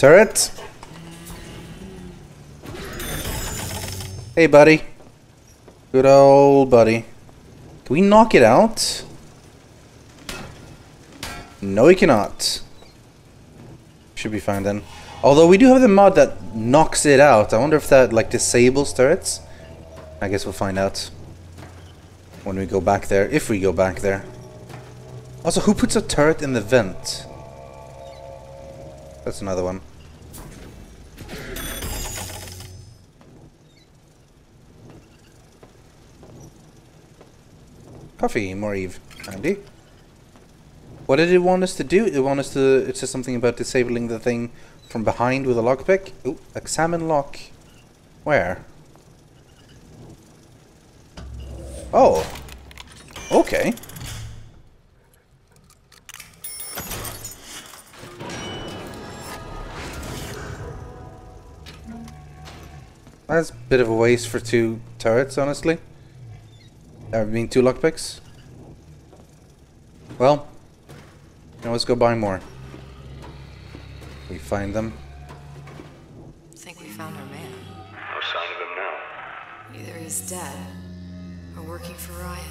Turret! Hey, buddy. Good old buddy. Can we knock it out? No, we cannot. Should be fine then. Although we do have the mod that knocks it out. I wonder if that, like, disables turrets? I guess we'll find out when we go back there, if we go back there. Also, who puts a turret in the vent? That's another one. Coffee, more Eve. Andy? What did it want us to do? It wanted us to... It says something about disabling the thing from behind with a lockpick. Ooh, examine lock. Where? Oh. Okay. That's a bit of a waste for 2 turrets, honestly. I mean, 2 lockpicks. Well, now let's go buy more. We find them. I think we found our man. No sign of him now. Either he's dead or working for Ryan.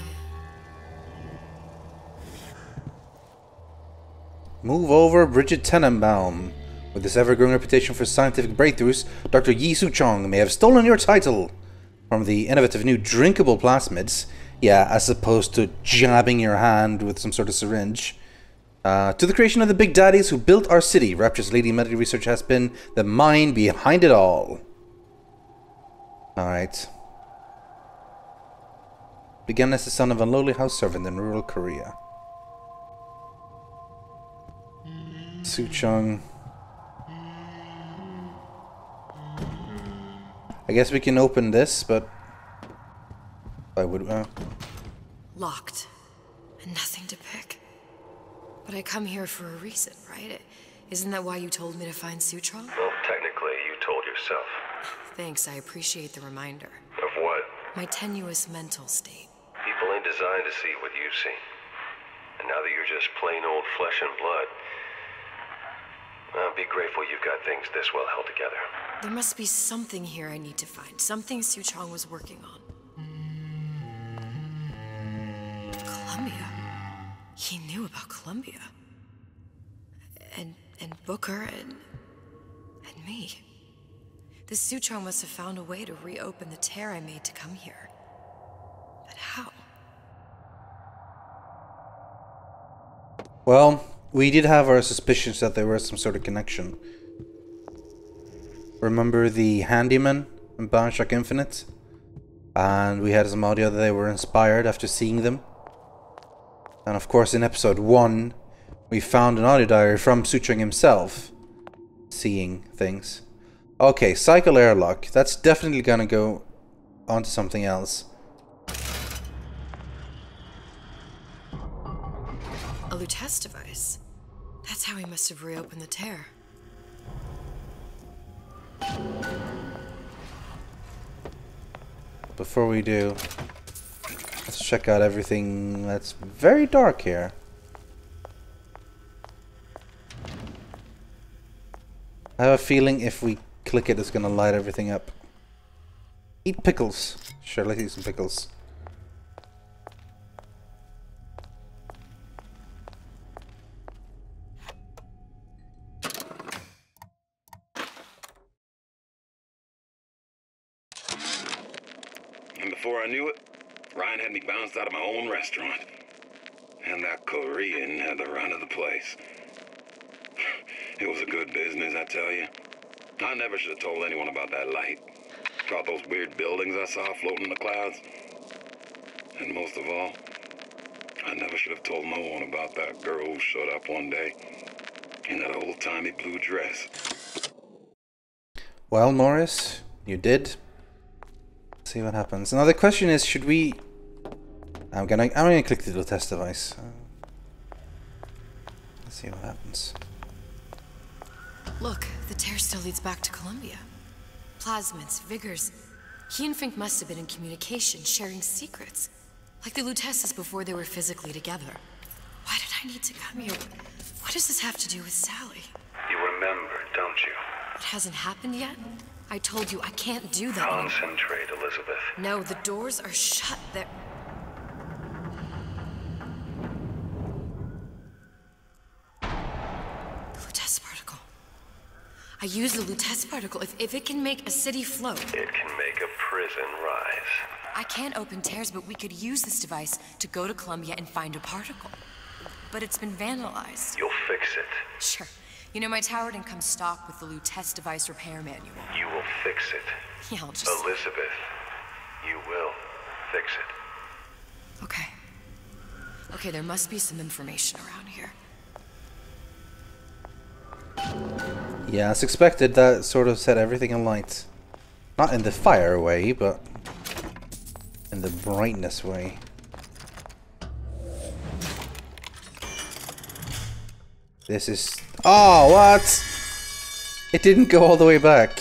Move over, Bridget Tenenbaum. With his ever-growing reputation for scientific breakthroughs, Dr. Yi Suchong may have stolen your title from the innovative new drinkable plasmids. Yeah, as opposed to jabbing your hand with some sort of syringe. To the creation of the big daddies who built our city, Rapture's Lady Medical Research has been the mind behind it all. Alright. Began as the son of a lowly house servant in rural Korea. Suchong. I guess we can open this, but I would. Locked. And nothing to pick. But I come here for a reason, right? Isn't that why you told me to find Suchong? Well, technically, you told yourself. Thanks, I appreciate the reminder. Of what? My tenuous mental state. People ain't designed to see what you've seen. And now that you're just plain old flesh and blood, be grateful you've got things this well held together. There must be something here I need to find. Something Suchong was working on. Columbia. He knew about Columbia. And Booker and me. This Suchong must have found a way to reopen the tear I made to come here. But how? Well, we did have our suspicions that there was some sort of connection. Remember the handyman in BioShock Infinite? And we had some audio that they were inspired after seeing them. And of course in episode 1, we found an audio diary from Suchong himself seeing things. Okay, cycle airlock. That's definitely gonna go onto something else. A Lutece device. That's how he must have reopened the tear. Before we do, let's check out everything that's very dark here. I have a feeling if we click it, it's gonna light everything up. Eat pickles. Sure, let's eat some pickles. And before I knew it, Ryan had me bounced out of my own restaurant. And that Korean had the run of the place. It was a good business, I tell you. I never should have told anyone about that light. About those weird buildings I saw floating in the clouds. And most of all, I never should have told no one about that girl who showed up one day in that old-timey blue dress. Well, Morris, you did. Let's see what happens. Now the question is, should we... I'm gonna click the little test device. Let's see what happens. Look, the tear still leads back to Columbia. Plasmids, Vigors. He and Fink must have been in communication, sharing secrets. Like the Luteces before they were physically together. Why did I need to come here? What does this have to do with Sally? You remembered. don't you? It hasn't happened yet? I told you I can't do that anymore. Concentrate, Elizabeth. No, the doors are shut. They're... The Lutece particle. I use the Lutece particle. If it can make a city float... It can make a prison rise. I can't open tears, but we could use this device to go to Columbia and find a particle. But it's been vandalized. You'll fix it. Sure. You know, my tower didn't come stocked with the Lutece device repair manual. You will fix it. Yeah, I'll just... Elizabeth, you will fix it. Okay. Okay, there must be some information around here. Yeah, as expected, that sort of set everything alight. Not in the fire way, but in the brightness way. This is... Oh, what? It didn't go all the way back.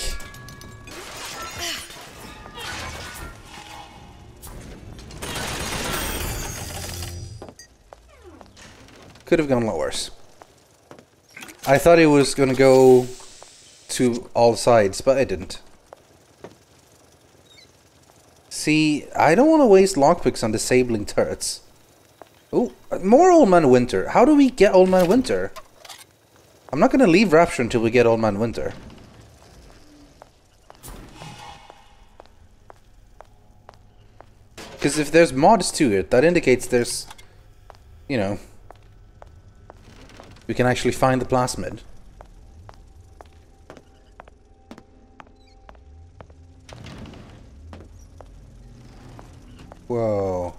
Could have gone a lot worse. I thought it was gonna go to all sides, but it didn't. See, I don't want to waste lockpicks on disabling turrets. Oh, more Old Man Winter. How do we get Old Man Winter? I'm not gonna leave Rapture until we get Old Man Winter. Because if there's mods to it, that indicates there's, you know, we can actually find the plasmid. Whoa.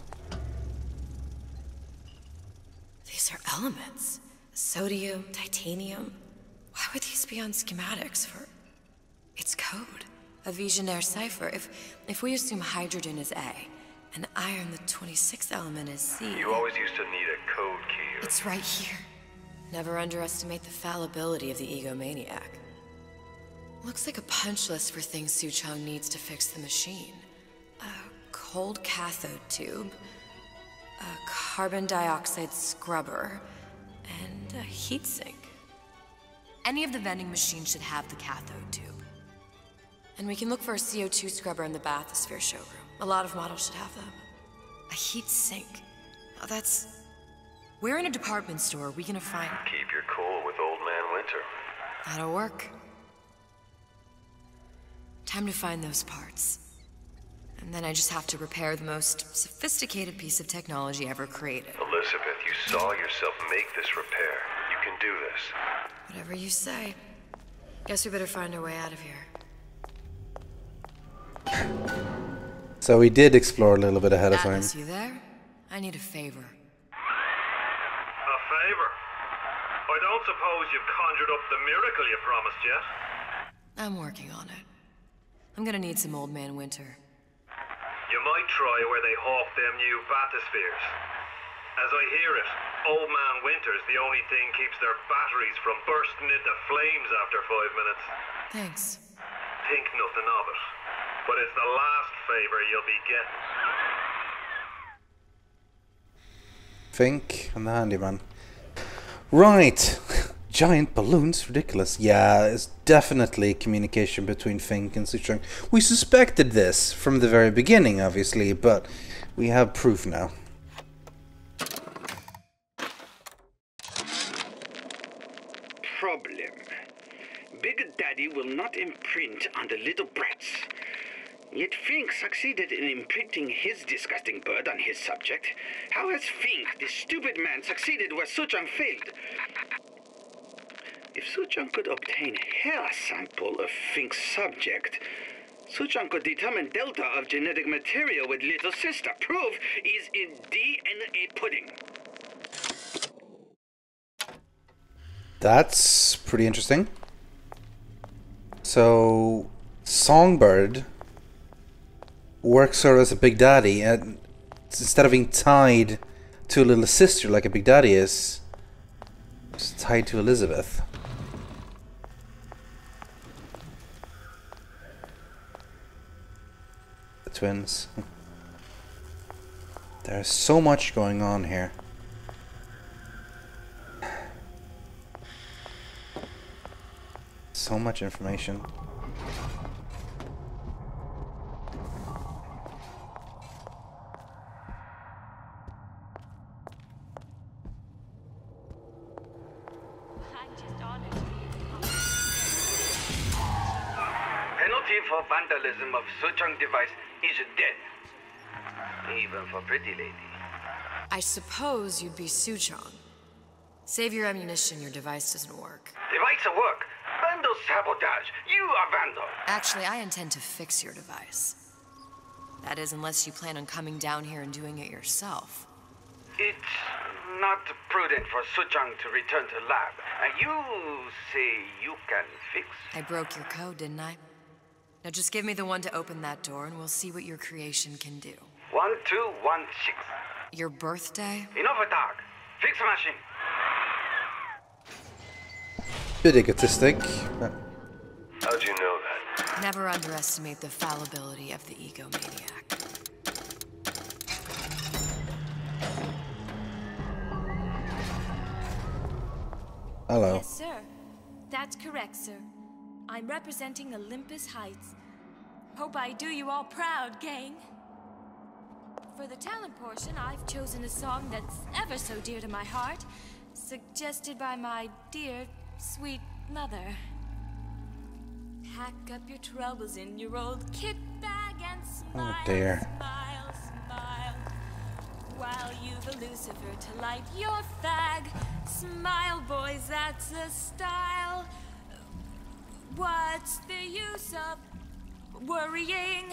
These are elements. Sodium, titanium. Why would these be on schematics for... It's code. A Visionaire cipher. If we assume hydrogen is A, and iron, the 26th element, is C... You always used to need a code key. It's right here. Never underestimate the fallibility of the egomaniac. Looks like a punch list for things Suchong needs to fix the machine. A cold cathode tube, a carbon dioxide scrubber, and a heatsink. Any of the vending machines should have the cathode tube. And we can look for a CO2 scrubber in the bathysphere showroom. A lot of models should have them. A heatsink. Oh, that's... Where in a department store are we gonna find... Keep your cool with Old Man Winter. That'll work. Time to find those parts. And then I just have to repair the most sophisticated piece of technology ever created. Elizabeth, you saw yourself make this repair. You can do this. Whatever you say. Guess we better find our way out of here. So we did explore a little bit ahead of time. Atlas, you there? I need a favor. A favor? I don't suppose you've conjured up the miracle you promised yet? I'm working on it. I'm gonna need some Old Man Winter. You might try where they hawk them new bathyspheres. As I hear it, Old Man Winter's the only thing keeps their batteries from bursting into flames after 5 minutes. Thanks. Think nothing of it. But it's the last favor you'll be getting. Fink and the handyman. Right. Giant balloons, ridiculous. Yeah, it's definitely communication between Fink and Suchong. We suspected this from the very beginning, obviously, but we have proof now. Problem. Big Daddy will not imprint on the little brats. Yet Fink succeeded in imprinting his disgusting bird on his subject. How has Fink, the stupid man, succeeded where Suchong failed? If Suchong could obtain hair sample of Fink's subject, Suchong could determine delta of genetic material with little sister. Proof is in DNA pudding. That's pretty interesting. So, Songbird works sort of as a Big Daddy, and instead of being tied to a little sister like a Big Daddy is, it's tied to Elizabeth. The twins. There's so much going on here. So much information. Penalty for vandalism of Suchong device is death. Even for pretty lady. I suppose you'd be Suchong. Save your ammunition, your device doesn't work. Device at work. Vandal sabotage. You are vandal. Actually, I intend to fix your device. That is, unless you plan on coming down here and doing it yourself. It's not prudent for Suchong to return to lab. You say you can fix? I broke your code, didn't I? Now just give me the one to open that door and we'll see what your creation can do. 1216. Your birthday? Enough attack. Fix machine. Bit egotistic. But How'd you know that? Never underestimate the fallibility of the egomaniac. hello. Yes, sir. That's correct, sir. I'm representing Olympus Heights. Hope I do you all proud, gang. For the talent portion, I've chosen a song that's ever so dear to my heart, suggested by my dear, sweet mother. Pack up your troubles in your old kit bag and smile, Oh dear. smile, smile. While you've a Lucifer to light your fag. Smile, boys, that's the style. What's the use of worrying?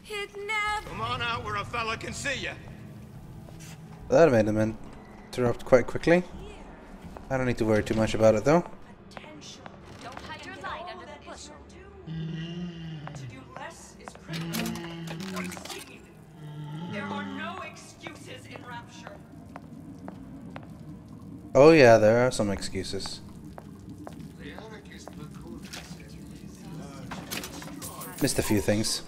It never... Come on out where a fella can see you. That made him interrupt quite quickly. I don't need to worry too much about it though. Don't hide your light under the bushel. To do less is critical. Succeed. There are no excuses in Rapture. Oh yeah, there are some excuses. Missed a few things.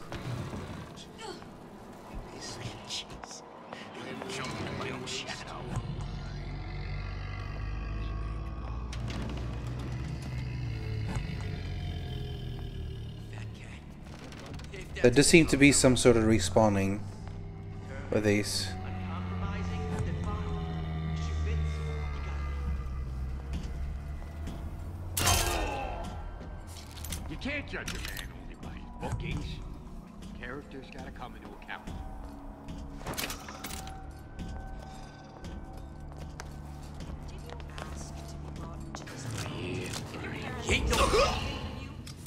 There does seem to be some sort of respawning with these. You can't judge a man only by his bookings. Characters gotta come into account.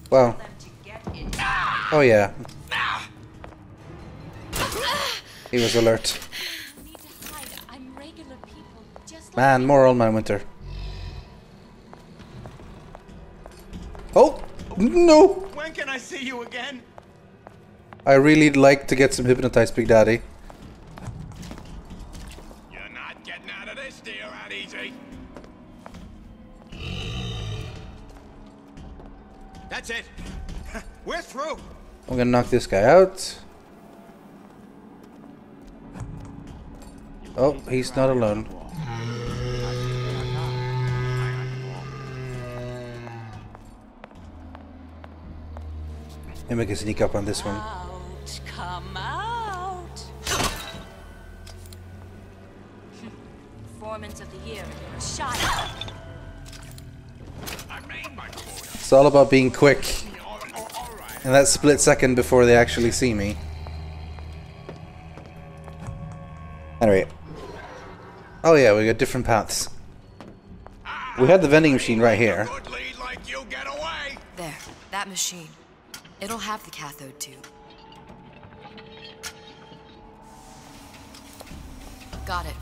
Wow. Oh yeah. He was alert. Need to hide. I'm regular people, just like Man, more Old Man Winter. Oh! No! When can I see you again? I really like to get some hypnotized, Big Daddy. You're not getting out of this deal that easy. That's it. We're through. I'm gonna knock this guy out. Oh, he's not alone. Maybe I can sneak up on this one. out, come out. Performance of the year. Shot. I made my quota. It's all about being quick. All right. And that split second before they actually see me. Anyway. Oh yeah, we got different paths. We had the vending machine right here. Good lead like you get away. There, that machine. It'll have the cathode tube. Got it.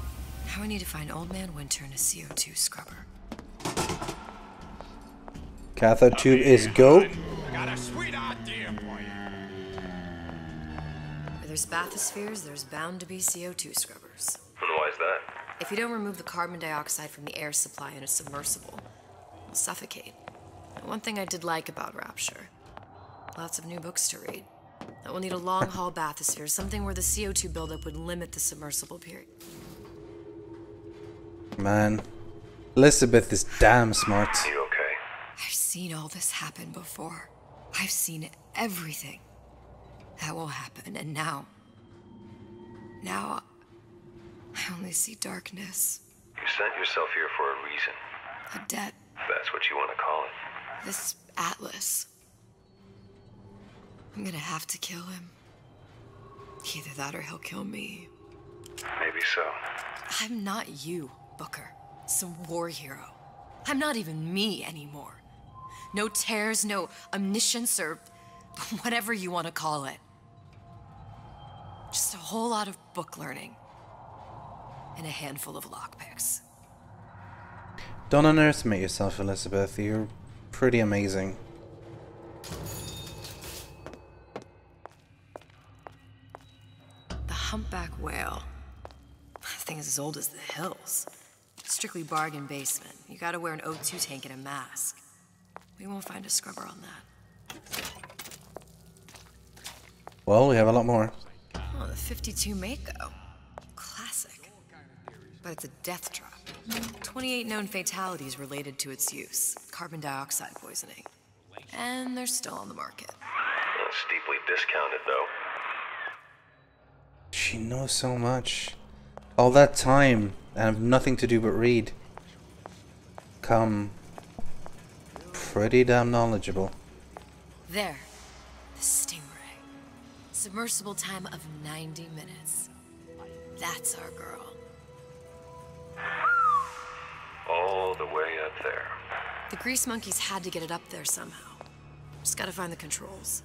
Now I need to find Old Man Winter and a CO2 scrubber. Cathode tube is go. Got a sweet idea for you. Where there's bathyspheres, there's bound to be CO2 scrubbers. And why is that? If you don't remove the carbon dioxide from the air supply in a submersible, it'll suffocate. And one thing I did like about Rapture, lots of new books to read. That will need a long-haul bathysphere, something where the CO2 buildup would limit the submersible period. Man. Elizabeth is damn smart. You okay? I've seen all this happen before. I've seen everything that will happen, and now I only see darkness. You sent yourself here for a reason. A debt. If that's what you want to call it. This Atlas. I'm gonna have to kill him. Either that or he'll kill me. Maybe so. I'm not you, Booker. Some war hero. I'm not even me anymore. No tears, no omniscience, or whatever you want to call it. Just a whole lot of book learning. And a handful of lockpicks. Don't underestimate yourself, Elizabeth. You're pretty amazing. The humpback whale. That thing is as old as the hills. Strictly bargain basement. You gotta wear an O2 tank and a mask. We won't find a scrubber on that. Well, we have a lot more. Oh, the 52 Mako. Classic. But it's a death trap. 28 known fatalities related to its use. Carbon dioxide poisoning. And they're still on the market. Steeply discounted, though. She knows so much. All that time, and have nothing to do but read. Come. Pretty damn knowledgeable. There. The Stingray. Submersible time of 90 minutes. That's our girl. All the way up there. The grease monkeys had to get it up there somehow. Just gotta find the controls.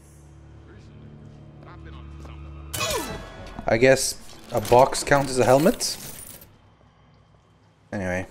I guess a box counts as a helmet? Anyway.